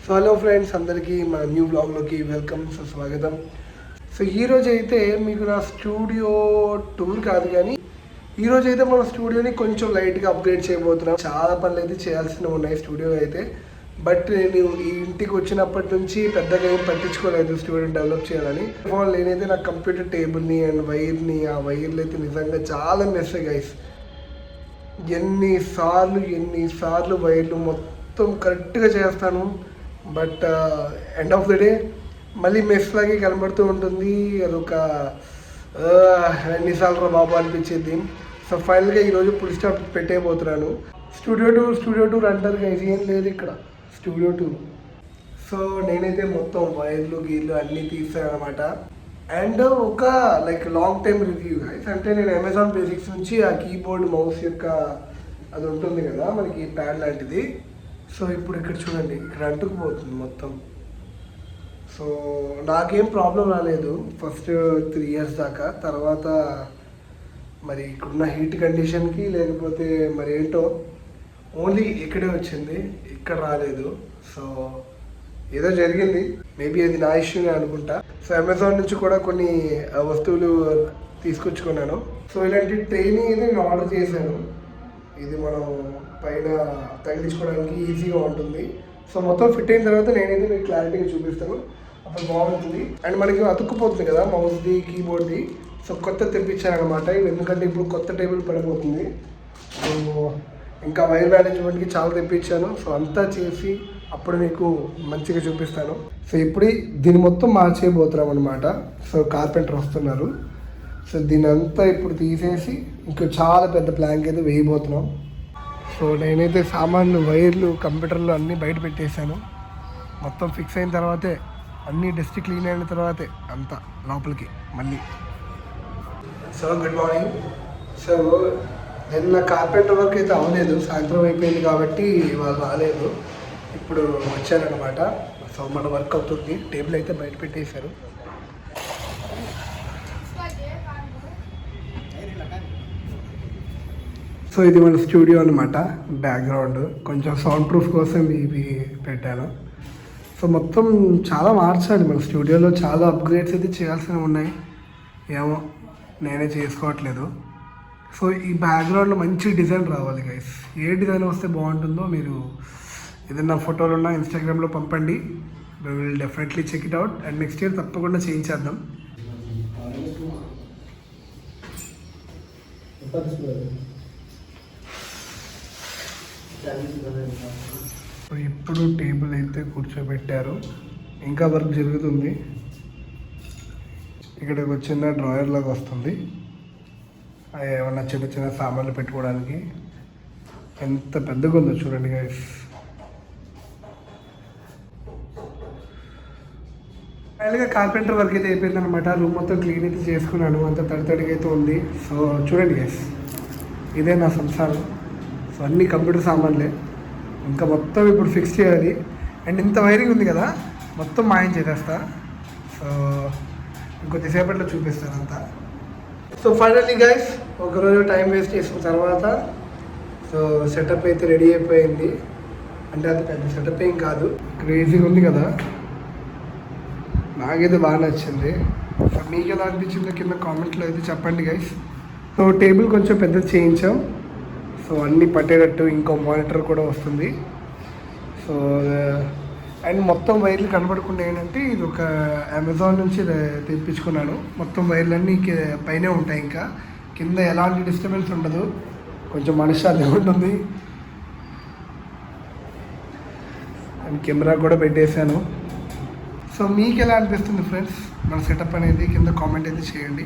So hello friends, అందరికీ మా new బ్లాగ్లోకి welcome, స్వాగతం. సో ఈరోజు అయితే మీకు నా స్టూడియో టూర్ కాదు, కానీ ఈరోజు అయితే మన స్టూడియోని కొంచెం లైట్గా అప్గ్రేడ్ చేయబోతున్నాం. చాలా పనులు అయితే చేయాల్సినవి ఉన్నాయి స్టూడియో అయితే. బట్ నేను ఈ ఇంటికి వచ్చినప్పటి నుంచి పెద్దగా ఏం పట్టించుకోలేదు స్టూడియోని డెవలప్ చేయాలని. నేనైతే నా కంప్యూటర్ టేబుల్ని అండ్ వైర్ని, ఆ వైర్లు అయితే నిజంగా చాలా మెస్ గైస్. ఎన్నిసార్లు వైర్లు మొత్తం కరెక్ట్గా చేస్తాను, but end of the day మళ్ళీ మెస్ లాగే కనబడుతూ ఉంటుంది. అదొక ఎన్నిసార్లు బాబు అనిపించింది. సో ఫైనల్గా ఈరోజు ఫుల్ స్టాప్ పెట్టేయబోతున్నాను. స్టూడియో టూర్ అంటారు గైస్, ఏం లేదు ఇక్కడ స్టూడియో టూర్. సో నేనైతే మొత్తం వైర్లు గీర్లు అన్నీ తీసాను అనమాట. అండ్ ఒక like long time review guys. అంటే నేను అమెజాన్ బేసిక్స్ నుంచి ఆ కీబోర్డ్ మౌస్ యొక్క అది ఉంటుంది కదా మనకి ప్యాడ్ లాంటిది. సో ఇప్పుడు ఇక్కడ చూడండి, ఇక్కడ అంటుకుపోతుంది మొత్తం. సో నాకేం ప్రాబ్లం రాలేదు ఫస్ట్ 3 years దాకా. తర్వాత మరి ఇక్కడున్న హీట్ కండిషన్కి లేకపోతే మరి ఏంటో ఓన్లీ ఇక్కడే వచ్చింది, ఇక్కడ రాలేదు. సో ఏదో జరిగింది, మేబీ అది నా ఇష్యూనే అనుకుంటా. సో అమెజాన్ నుంచి కూడా కొన్ని వస్తువులు తీసుకొచ్చుకున్నాను. సో ఇలాంటి ట్రైనింగ్ అయితే నేను ఆర్డర్ చేశాను. ఇది మనం పైన తగిలించుకోవడానికి ఈజీగా ఉంటుంది. సో మొత్తం ఫిట్ అయిన తర్వాత నేనైతే మీకు క్లారిటీగా చూపిస్తాను, అప్పుడు బాగుంటుంది. అండ్ మనకి అతుక్కుపోతుంది కదా మౌస్ది కీబోర్డ్ది. సో కొత్త తెప్పించాను అనమాట. ఎందుకంటే ఇప్పుడు కొత్త టేబుల్ పడిపోతుంది. సో ఇంకా వైర్ మేనేజ్మెంట్కి చాలా తెప్పించాను. సో అంతా చేసి అప్పుడు మీకు మంచిగా చూపిస్తాను. సో ఇప్పుడు దీన్ని మొత్తం మార్చేయబోతున్నాం అనమాట. సో కార్పెంటర్ వస్తున్నారు. సో దీని అంతా ఇప్పుడు తీసేసి ఇంకా చాలా పెద్ద ప్లాంక్ అయితే వేయబోతున్నాం. సో నేనైతే సామాన్లు వైర్లు కంప్యూటర్లు అన్నీ బయట పెట్టేశాను. మొత్తం ఫిక్స్ అయిన తర్వాతే, అన్నీ డస్ట్ క్లీన్ అయిన తర్వాతే అంతా లోపలికి మళ్ళీ. So good morning. సో నిన్న కార్పెంటర్ వర్క్ అయితే అవ్వలేదు, సాయంత్రం అయిపోయింది కాబట్టి వాళ్ళు రాలేదు. ఇప్పుడు వచ్చారనమాట. సో మన వర్క్ అవుతుంది. టేబుల్ అయితే బయట పెట్టేశారు. సో ఇది మన స్టూడియో అనమాట. బ్యాక్గ్రౌండ్ కొంచెం సౌండ్ ప్రూఫ్ కోసం ఇవి పెట్టాను. సో మొత్తం చాలా మార్చాలి మన స్టూడియోలో. చాలా అప్గ్రేడ్స్ అయితే చేయాల్సినవి ఉన్నాయి. ఏమో నేనే చేసుకోవట్లేదు. సో ఈ బ్యాక్గ్రౌండ్లో మంచి డిజైన్ రావాలి గైస్. ఏ డిజైన్ వస్తే బాగుంటుందో మీరు ఏదైనా ఫోటోలు ఉన్నా ఇన్స్టాగ్రామ్లో పంపండి. We will definitely check it out. And next year తప్పకుండా చేయించేద్దాం. సో ఇప్పుడు టేబుల్ అయితే కూర్చోబెట్టారు, ఇంకా వర్క్ జరుగుతుంది. ఇక్కడ ఒక చిన్న డ్రాయర్ లాగా వస్తుంది, ఏమన్నా చిన్న చిన్న సామాన్లు పెట్టుకోవడానికి. ఎంత పెద్దగా ఉందో చూడండి గైస్. ఫైనల్గా కార్పెంటర్ వర్క్ అయితే అయిపోయిందనమాట. రూమ్ మొత్తం క్లీన్ అయితే చేసుకున్నాను, అంత తడితడిగా అయితే ఉంది. సో చూడండి గైస్, ఇదే నా సంసారం. సో అన్ని కంప్యూటర్ సామాన్లే. ఇంకా మొత్తం ఇప్పుడు ఫిక్స్ చేయాలి. అండ్ ఇంత వైరింగ్ ఉంది కదా, మొత్తం మాయం చేసేస్తా. సో ఇంకొద్దిసేపట్లో చూపిస్తాను అంతా. సో ఫైనల్లీ గైస్, ఒకరోజు టైం వేస్ట్ చేసిన తర్వాత సో సెటప్ అయితే రెడీ అయిపోయింది. అంటే అది పెద్ద సెటప్ ఏం కాదు, క్రేజీగా ఉంది కదా. నాకైతే బాగా నచ్చింది. సో మీకు ఎలా అనిపించిందో కింద కామెంట్లో అయితే చెప్పండి గైస్. సో టేబుల్ కొంచెం పెద్దది చేయించాం. సో అన్నీ పట్టేటట్టు ఇంకో మానిటర్ కూడా వస్తుంది. సో అండ్ మొత్తం వైర్లు కనబడకుండా ఏంటంటే ఇది ఒక అమెజాన్ నుంచి తెప్పించుకున్నాను. మొత్తం వైర్లన్నీ పైనే ఉంటాయి, ఇంకా కింద ఎలాంటి డిస్టర్బెన్స్ ఉండదు. కొంచెం మనశ్శాంతి ఉంటుంది. అండ్ కెమెరా కూడా పెట్టేశాను. సో మీకు ఎలా అనిపిస్తుంది ఫ్రెండ్స్ మన సెటప్ అనేది కింద కామెంట్ అయితే చేయండి.